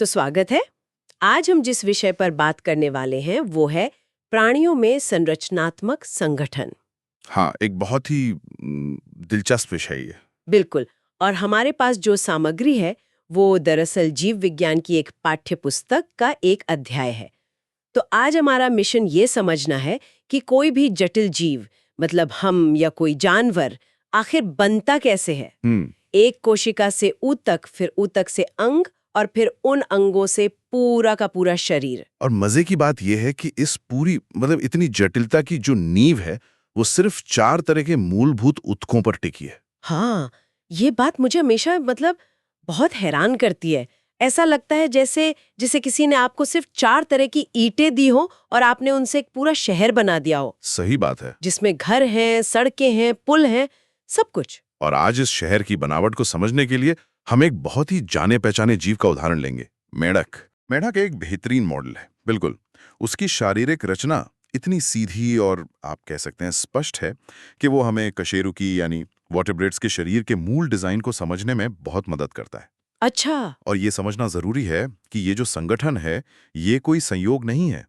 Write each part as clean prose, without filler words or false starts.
तो स्वागत है। आज हम जिस विषय पर बात करने वाले हैं वो है प्राणियों में संरचनात्मक संगठन। हाँ, एक बहुत ही दिलचस्प विषय है ये। बिल्कुल। और हमारे पास जो सामग्री है वो दरअसल जीव विज्ञान की एक पाठ्य पुस्तक का एक अध्याय है। तो आज हमारा मिशन ये समझना है कि कोई भी जटिल जीव, मतलब हम या कोई जानवर, आखिर बनता कैसे है। एक कोशिका से ऊतक, फिर ऊतक से अंग, और फिर उन अंगों से पूरा का पूरा शरीर। और मजे की बात यह है कि इस पूरी इतनी जटिलता की जो नींव है वो सिर्फ 4 तरह के मूलभूत ऊतकों पर टिकी है। हाँ, ये बात मुझे हमेशा बहुत हैरान करती है। ऐसा लगता है जैसे जैसे किसी ने आपको सिर्फ 4 तरह की ईंटें दी हो और आपने उनसे एक पूरा शहर बना दिया हो। सही बात है। जिसमें घर हैं, सड़कें हैं, पुल हैं, सब कुछ। और आज इस शहर की बनावट को समझने के लिए हम एक बहुत ही जाने पहचाने जीव का उदाहरण लेंगे, मेंढक। मेंढक एक बेहतरीन मॉडल है, बिल्कुल। उसकी शारीरिक रचना इतनी सीधी और आप कह सकते हैं स्पष्ट है कि वो हमें कशेरुकी यानी वर्टेब्रेट्स के शरीर के मूल डिजाइन को समझने में बहुत मदद करता है। अच्छा। और ये समझना जरूरी है कि ये जो संगठन है ये कोई संयोग नहीं है।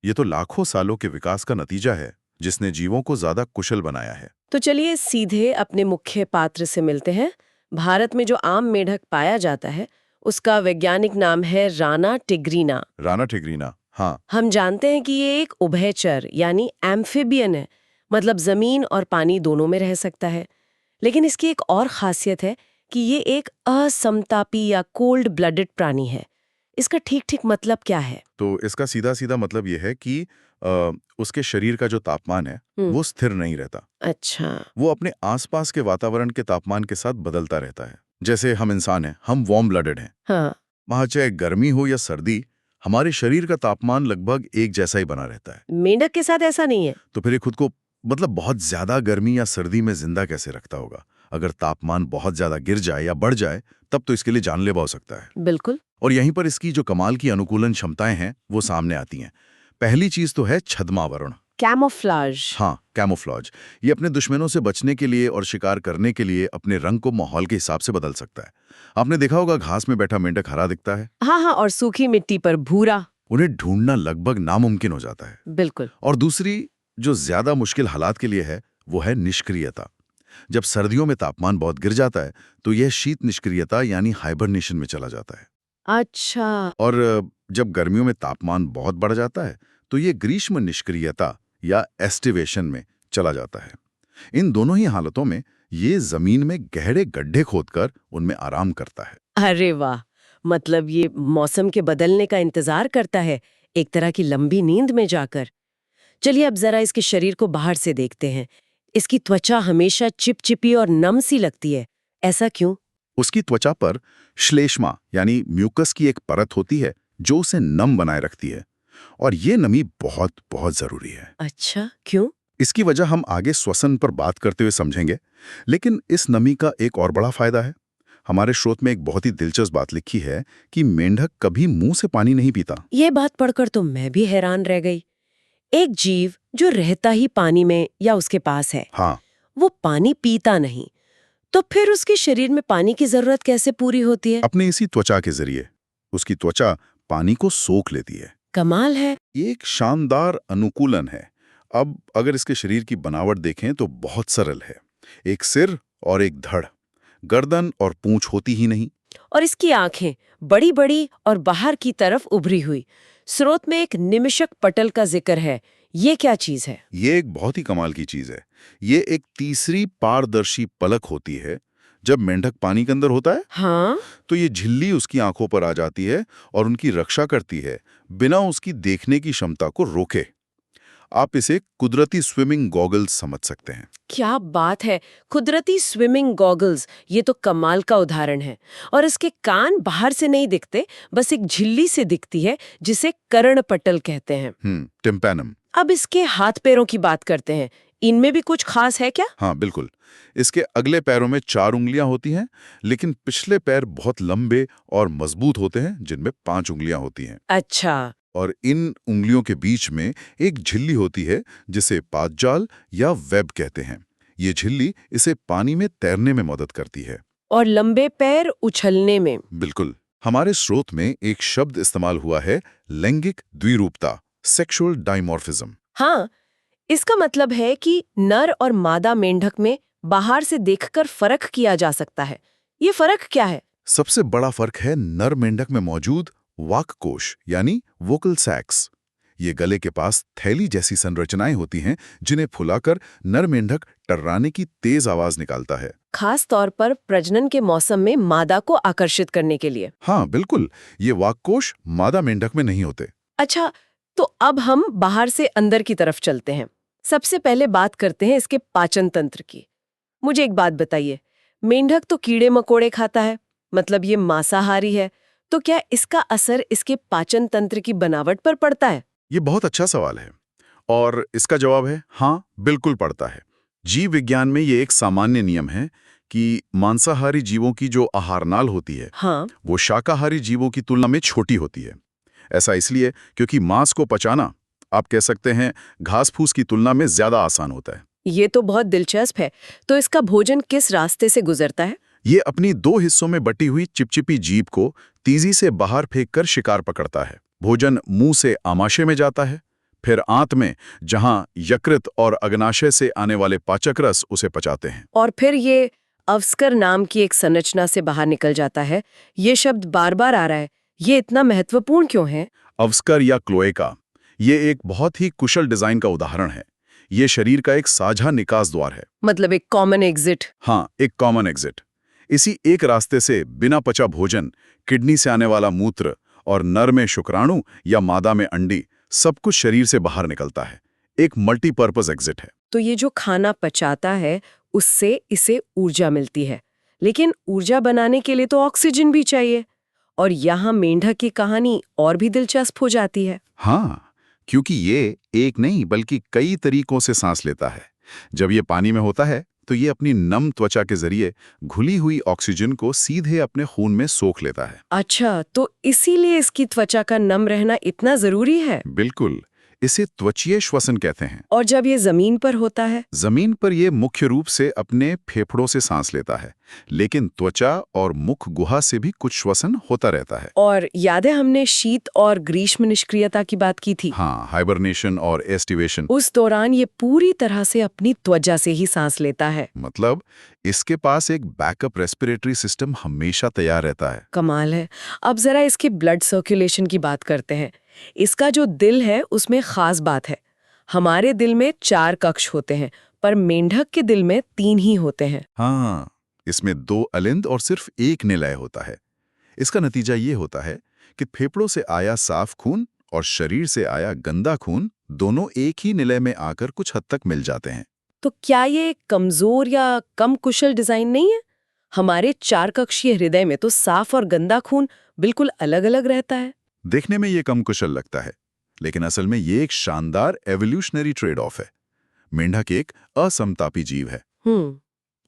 ये तो लाखों सालों के विकास का नतीजा है जिसने जीवों को ज्यादा कुशल बनाया है। तो चलिए सीधे अपने मुख्य पात्र से मिलते हैं। भारत में जो आम मेंढक पाया जाता है उसका वैज्ञानिक नाम है राना टिग्रीना। राना टिग्रीना, हाँ। हम जानते हैं कि ये एक उभयचर यानी एम्फिबियन है, मतलब जमीन और पानी दोनों में रह सकता है। लेकिन इसकी एक और खासियत है कि ये एक असमतापी या कोल्ड ब्लडेड प्राणी है। इसका ठीक ठीक मतलब क्या है? तो इसका सीधा सीधा मतलब ये है कि उसके शरीर का जो तापमान है वो स्थिर नहीं रहता। अच्छा। वो अपने आसपास के वातावरण के तापमान के साथ बदलता रहता है। जैसे हम इंसान हैं, हम वार्म ब्लडेड हैं। हाँ। वहां चाहे गर्मी हो या सर्दी, हमारे शरीर का तापमान लगभग एक जैसा ही बना रहता है। मेंढक के साथ ऐसा नहीं है। तो फिर ये खुद को बहुत ज्यादा गर्मी या सर्दी में जिंदा कैसे रखता होगा? अगर तापमान बहुत ज्यादा गिर जाए या बढ़ जाए तब तो इसके लिए जानलेवा हो सकता है। बिल्कुल। और यहीं पर इसकी जो कमाल की अनुकूलन क्षमताएं हैं वो सामने आती हैं। पहली चीज तो है छद्मावरण। कैमोफ्लेज। हाँ, कैमोफ्लेज। ये अपने दुश्मनों से बचने के लिए और शिकार करने के लिए अपने रंग को माहौल के हिसाब से बदल सकता है। आपने देखा होगा घास में बैठा मेंढक हरा दिखता है। हाँ हाँ, और सूखी मिट्टी पर भूरा। उन्हें ढूंढना लगभग नामुमकिन हो जाता है। बिल्कुल। और दूसरी जो ज्यादा मुश्किल हालात के लिए है वो है निष्क्रियता। जब सर्दियों में तापमान बहुत गिर जाता है तो यह शीत निष्क्रियता यानी हाइबरनेशन में चला जाता है। अच्छा। और जब गर्मियों में तापमान बहुत बढ़ जाता है तो ये ग्रीष्म निष्क्रियता या एस्टिवेशन में चला जाता है। इन दोनों ही हालतों में ये जमीन में गहरे गड्ढे खोदकर उनमें आराम करता है। अरे वाह, मतलब ये मौसम के बदलने का इंतजार करता है, एक तरह की लंबी नींद में जाकर। चलिए अब जरा इसके शरीर को बाहर से देखते हैं। इसकी त्वचा हमेशा चिपचिपी और नम सी लगती है, ऐसा क्यों? उसकी त्वचा पर श्लेष्मा यानी म्यूकस की एक परत होती है जो उसे नम बनाए रखती है। और ये नमी बहुत बहुत जरूरी है। अच्छा, क्यों? इसकी वजह हम आगे श्वसन पर बात करते हुए समझेंगे, लेकिन इस नमी का एक और बड़ा फायदा है। हमारे स्रोत में एक बहुत ही दिलचस्प बात लिखी है कि मेंढक कभी मुंह से पानी नहीं पीता। ये बात पढ़कर तो मैं भी हैरान रह गई। एक जीव जो रहता ही पानी में या उसके पास है, हाँ, वो पानी पीता नहीं, तो फिर उसके शरीर में पानी की जरूरत कैसे पूरी होती है? अपने इसी त्वचा के जरिए। उसकी त्वचा पानी को सोख लेती है। कमाल है। ये एक शानदार अनुकूलन है। अब अगर इसके शरीर की बनावट देखें तो बहुत सरल है। एक सिर और एक धड़, गर्दन और पूंछ होती ही नहीं। और इसकी आंखें बड़ी बड़ी और बाहर की तरफ उभरी हुई। स्रोत में एक निमिषक पटल का जिक्र है, ये क्या चीज है? ये एक बहुत ही कमाल की चीज है। ये एक तीसरी पारदर्शी पलक होती है। जब मेंढक पानी के अंदर होता है हाँ। तो ये झिल्ली उसकी आंखों पर आ जाती है और उनकी रक्षा करती है, बिना उसकी देखने की क्षमता को रोके। आप इसे कुदरती स्विमिंग गॉगल्स समझ सकते हैं। क्या बात है, कुदरती स्विमिंग गॉगल्स, ये तो कमाल का उदाहरण है। और इसके कान बाहर से नहीं दिखते, बस एक झिल्ली से दिखती है जिसे कर्णपटल कहते हैं। टिम्पैनम। अब इसके हाथ पैरों की बात करते हैं। इनमें भी कुछ खास है क्या? हाँ, बिल्कुल। इसके अगले पैरों में 4 उंगलियां होती हैं, लेकिन पिछले पैर बहुत लंबे और मजबूत होते हैं जिनमें 5 उंगलियां होती हैं। अच्छा। और इन उंगलियों के बीच में एक झिल्ली होती है जिसे पादजाल या वेब कहते हैं। ये झिल्ली इसे पानी में तैरने में मदद करती है। और लंबे पैर उछलने में। बिल्कुल। हमारे स्रोत में एक शब्द इस्तेमाल हुआ है, लैंगिक द्विरूपता, सेक्सुअल डाइमॉर्फिज्म। हाँ, इसका मतलब है कि नर और मादा मेंढक में बाहर से देखकर फर्क किया जा सकता है। ये फर्क क्या है? सबसे बड़ा फर्क है नर मेंढक में मौजूद वाक कोश यानी वोकल सैक्स। ये गले के पास थैली जैसी संरचनाएं होती हैं जिन्हें फुलाकर नर मेंढक टर्राने की तेज आवाज निकालता है। खास तौर पर प्रजनन के मौसम में मादा को आकर्षित करने के लिए। हाँ बिल्कुल, ये वाक कोश मादा मेंढक में नहीं होते। अच्छा, तो अब हम बाहर से अंदर की तरफ चलते हैं। सबसे पहले बात करते हैं इसके पाचन तंत्र की। मुझे एक बात बताइए, मेंढक तो कीड़े मकोड़े खाता है, मतलब ये मांसाहारी है, तो क्या इसका असर इसके पाचन तंत्र की बनावट पर पड़ता है? ये बहुत अच्छा सवाल है और इसका जवाब है हाँ, बिल्कुल पड़ता है। जीव विज्ञान में ये एक सामान्य नियम है कि मांसाहारी जीवों की जो आहारनाल होती है, हाँ, वो शाकाहारी जीवों की तुलना में छोटी होती है। ऐसा इसलिए क्योंकि मांस को पचाना, आप कह सकते हैं, घास फूस की तुलना में ज्यादा आसान होता है। ये तो बहुत दिलचस्प है। तो इसका भोजन किस रास्ते से गुजरता है? ये अपनी दो हिस्सों में बटी हुई चिपचिपी जीभ को तेजी से बाहर फेंककर शिकार पकड़ता है। भोजन मुंह से आमाशय में जाता है, फिर आंत में, जहां यकृत और अग्नाशय से आने वाले पाचक रस उसे पचाते हैं। और फिर ये अवस्कर नाम की एक संरचना से बाहर निकल जाता है। ये शब्द बार बार आ रहा है, ये इतना महत्वपूर्ण क्यों है? अवस्कर या क्लोएका, ये एक बहुत ही कुशल डिजाइन का उदाहरण है। ये शरीर का एक साझा निकास द्वार है। मतलब एक कॉमन एग्जिट। हाँ, एक कॉमन एग्जिट। इसी एक रास्ते से बिना पचा भोजन, किडनी से आने वाला मूत्र और नर में शुक्राणु या मादा में अंडी, सब कुछ शरीर से बाहर निकलता है। एक मल्टीपर्पज एग्जिट है। तो ये जो खाना पचाता है, उससे इसे ऊर्जा मिलती है। लेकिन ऊर्जा बनाने के लिए तो ऑक्सीजन भी चाहिए। और यहाँ मेंढक की कहानी और भी दिलचस्प हो जाती है। हाँ, क्योंकि ये एक नहीं बल्कि कई तरीकों से सांस लेता है। जब ये पानी में होता है तो ये अपनी नम त्वचा के जरिए घुली हुई ऑक्सीजन को सीधे अपने खून में सोख लेता है। अच्छा, तो इसीलिए इसकी त्वचा का नम रहना इतना जरूरी है। बिल्कुल, इसे त्वचीय श्वसन कहते हैं। और जब ये जमीन पर होता है? जमीन पर ये मुख्य रूप से अपने फेफड़ों से सांस लेता है, लेकिन त्वचा और मुख गुहा से भी कुछ श्वसन होता रहता है। और याद है हमने शीत और ग्रीष्म निष्क्रियता की बात की थी। हाँ, हाइबरनेशन और एस्टिवेशन। उस दौरान ये पूरी तरह से अपनी त्वचा से ही सांस लेता है। मतलब इसके पास एक बैकअप रेस्पिरेटरी सिस्टम हमेशा तैयार रहता है। कमाल है। अब जरा इसके ब्लड सर्कुलेशन की बात करते हैं। इसका जो दिल है उसमें खास बात है। हमारे दिल में 4 कक्ष होते हैं, पर मेंढक के दिल में 3 ही होते हैं। हाँ, इसमें 2 अलिंद और सिर्फ 1 निलय होता है। इसका नतीजा ये होता है कि फेफड़ों से आया साफ खून और शरीर से आया गंदा खून दोनों एक ही निलय में आकर कुछ हद तक मिल जाते हैं। तो क्या ये कमजोर या कम कुशल डिजाइन नहीं है? हमारे 4 कक्षीय हृदय में तो साफ और गंदा खून बिल्कुल अलग-अलग रहता है। देखने में ये कम कुशल लगता है, लेकिन असल में ये एक शानदार एवोल्यूशनरी ट्रेड ऑफ है। मेंढक एक असमतापी जीव है।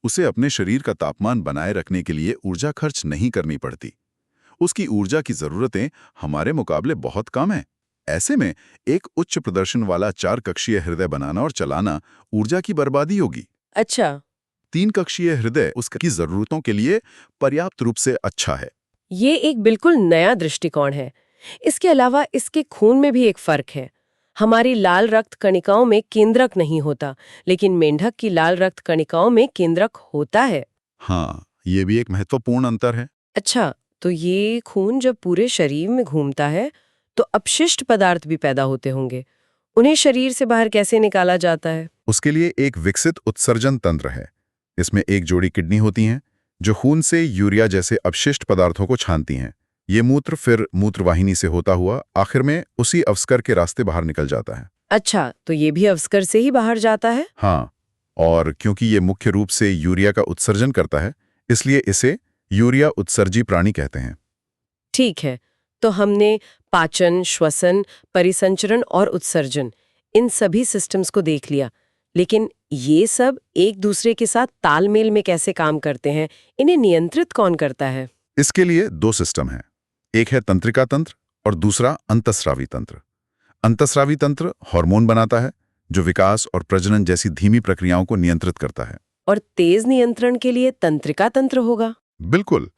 उसे अपने शरीर का तापमान बनाए रखने के लिए ऊर्जा खर्च नहीं करनी पड़ती। उसकी ऊर्जा की जरूरतें हमारे मुकाबले बहुत कम हैं। ऐसे में एक उच्च प्रदर्शन वाला 4 कक्षीय हृदय बनाना और चलाना ऊर्जा की बर्बादी होगी। अच्छा, 3 कक्षीय हृदय उसकी जरूरतों के लिए पर्याप्त रूप से अच्छा है। ये एक बिल्कुल नया दृष्टिकोण है। इसके अलावा इसके खून में भी एक फर्क है। हमारी लाल रक्त कणिकाओं में केंद्रक नहीं होता, लेकिन मेंढक की लाल रक्त कणिकाओं में केंद्रक होता है। हाँ, ये भी एक महत्वपूर्ण अंतर है। अच्छा, तो ये खून जब पूरे शरीर में घूमता है तो अपशिष्ट पदार्थ भी पैदा होते होंगे। उन्हें शरीर से बाहर कैसे निकाला जाता है? उसके लिए एक विकसित उत्सर्जन तंत्र है। इसमें एक जोड़ी किडनी होती हैं जो खून से यूरिया जैसे अपशिष्ट पदार्थों को छानती हैं। ये मूत्र फिर मूत्रवाहिनी से होता हुआ आखिर में उसी अवस्कर के रास्ते बाहर निकल जाता है। अच्छा, तो ये भी अवस्कर से ही बाहर जाता है? हाँ, और क्योंकि ये मुख्य रूप से यूरिया का उत्सर्जन करता है, इसलिए इसे यूरिया उत्सर्जी प्राणी कहते हैं। ठीक है, तो हमने पाचन, श्वसन, परिसंचरण और उत्सर्जन, इन सभी सिस्टम्स को देख लिया। लेकिन ये सब एक दूसरे के साथ तालमेल में कैसे काम करते हैं? इन्हें नियंत्रित कौन करता है? इसके लिए 2 सिस्टम हैं। एक है तंत्रिका तंत्र और दूसरा अंतस्रावी तंत्र। अंतस्रावी तंत्र हार्मोन बनाता है जो विकास और प्रजनन जैसी धीमी प्रक्रियाओं को नियंत्रित करता है। और तेज नियंत्रण के लिए तंत्रिका तंत्र होगा? बिल्कुल,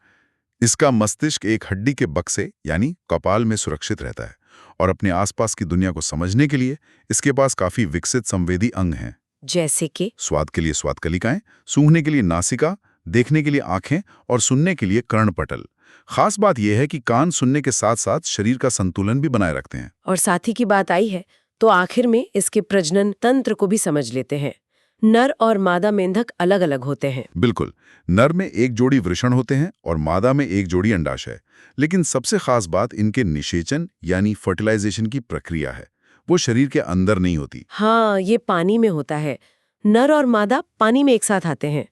इसका मस्तिष्क एक हड्डी के बक्से यानी कपाल में सुरक्षित रहता है और अपने आसपास की दुनिया को समझने के लिए इसके पास काफी विकसित संवेदी अंग हैं। जैसे कि स्वाद के लिए स्वाद कलिकाएं, सूंघने के लिए नासिका, देखने के लिए आंखें और सुनने के लिए कर्णपटल। खास बात यह है कि कान सुनने के साथ साथ शरीर का संतुलन भी बनाए रखते हैं। और साथी की बात आई है तो आखिर में इसके प्रजनन तंत्र को भी समझ लेते हैं। नर और मादा मेंढक अलग अलग होते हैं। बिल्कुल, नर में एक जोड़ी वृषण होते हैं और मादा में एक जोड़ी अंडाशय। लेकिन सबसे खास बात इनके निषेचन यानी फर्टिलाइजेशन की प्रक्रिया है। वो शरीर के अंदर नहीं होती। हाँ, ये पानी में होता है। नर और मादा पानी में एक साथ आते हैं।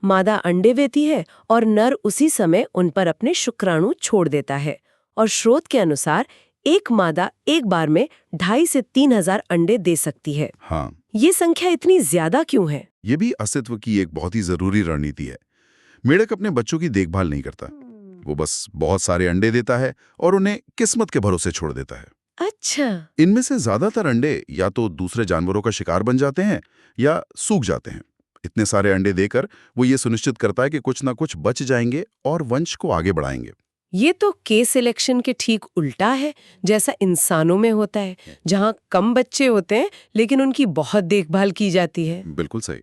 मादा अंडे देती है और नर उसी समय उन पर अपने शुक्राणु छोड़ देता है। और स्रोत के अनुसार एक मादा एक बार में 2,500 से 3,000 अंडे दे सकती है। हाँ, ये संख्या इतनी ज्यादा क्यों है? ये भी अस्तित्व की एक बहुत ही जरूरी रणनीति है। मेढक अपने बच्चों की देखभाल नहीं करता। वो बस बहुत सारे अंडे देता है और उन्हें किस्मत के भरोसे छोड़ देता है। अच्छा, इनमें से ज्यादातर अंडे या तो दूसरे जानवरों का शिकार बन जाते हैं या सूख जाते हैं। इतने सारे अंडे देकर वो ये सुनिश्चित करता है कि कुछ ना कुछ बच जाएंगे और वंश को आगे बढ़ाएंगे। ये तो केस सिलेक्शन के ठीक उल्टा है, जैसा इंसानों में होता है, जहाँ कम बच्चे होते हैं लेकिन उनकी बहुत देखभाल की जाती है। बिल्कुल सही।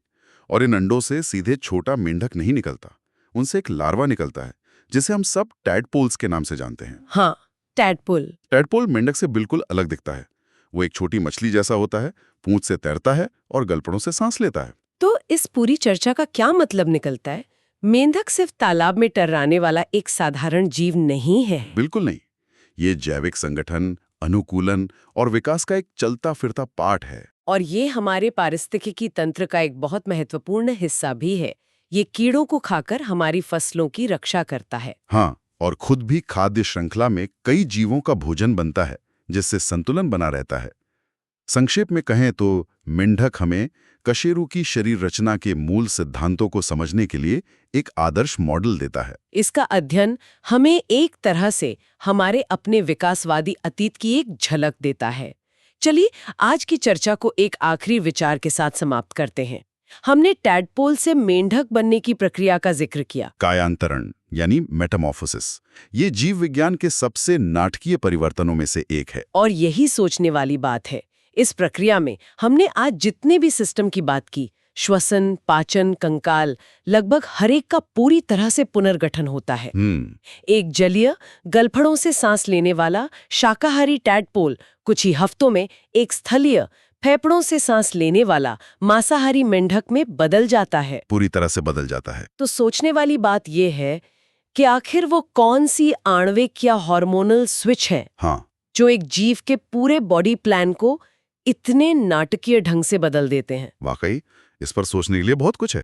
और इन अंडों से सीधे छोटा मेंढक नहीं निकलता, उनसे एक लार्वा निकलता है जिसे हम सब टैडपोल्स के नाम से जानते हैं। हाँ, टैडपोल। टैडपोल मेंढक से बिल्कुल अलग दिखता है। वो एक छोटी मछली जैसा होता है, पूंछ से तैरता है और गलपड़ों से सांस लेता है। तो इस पूरी चर्चा का क्या मतलब निकलता है? मेंढक सिर्फ तालाब में टर्राने वाला एक साधारण जीव नहीं है। बिल्कुल नहीं। ये जैविक संगठन, अनुकूलन और विकास का एक चलता फिरता पार्ट है। और ये हमारे पारिस्थितिकी तंत्र का एक बहुत महत्वपूर्ण हिस्सा भी है। ये कीड़ों को खाकर हमारी फसलों की रक्षा करता है। हाँ, और खुद भी खाद्य श्रृंखला में कई जीवों का भोजन बनता है, जिससे संतुलन बना रहता है। संक्षेप में कहें तो मेंढक हमें कशेरू की शरीर रचना के मूल सिद्धांतों को समझने के लिए एक आदर्श मॉडल देता है। इसका अध्ययन हमें एक तरह से हमारे अपने विकासवादी अतीत की एक झलक देता है। चलिए आज की चर्चा को एक आखिरी विचार के साथ समाप्त करते हैं। हमने टैडपोल से मेंढक बनने की प्रक्रिया का जिक्र किया। कायांतरण यानी मेटामॉर्फोसिस, ये जीव विज्ञान के सबसे नाटकीय परिवर्तनों में से एक है। और यही सोचने वाली बात है। इस प्रक्रिया में हमने आज जितने भी सिस्टम की बात की, श्वसन, पाचन, कंकाल, लगभग हर एक का पूरी तरह से पुनर्गठन होता है। एक जलीय, गलफड़ों से सांस लेने वाला शाकाहारी टैडपोल कुछ ही हफ्तों में एक स्थलीय, फेफड़ों से सांस लेने वाला मांसाहारी मेंढक में बदल जाता है। पूरी तरह से बदल जाता है। तो सोचने वाली बात यह है कि आखिर वो कौन सी आणविक या हार्मोनल स्विच है जो एक जीव के पूरे बॉडी प्लान को इतने नाटकीय ढंग से बदल देते हैं। वाकई इस पर सोचने के लिए बहुत कुछ है।